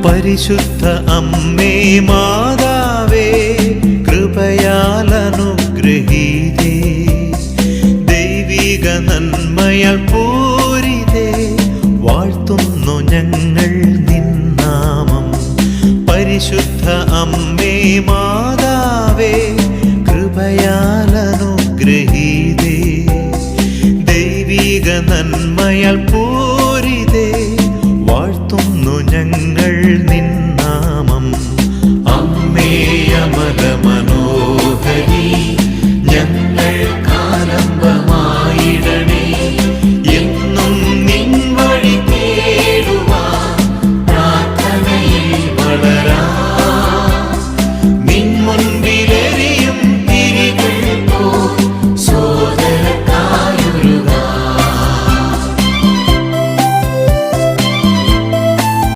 പരിശുദ്ധ അമ്മേ മാതാവേ കൃപയാൽ അനുഗ്രഹീതേ ദൈവിക നന്മയാൽ പൂരിതേ വാഴ്ത്തുന്നു ഞങ്ങൾ നിൻ നാമം. പരിശുദ്ധ അമ്മേ മാതാവേ കൃപയാൽ അനുഗ്രഹീതേ ദൈവിക നന്മയാൽ പൂരിതേ വാഴ്ത്തുന്നു ഞങ്ങൾ നിൻ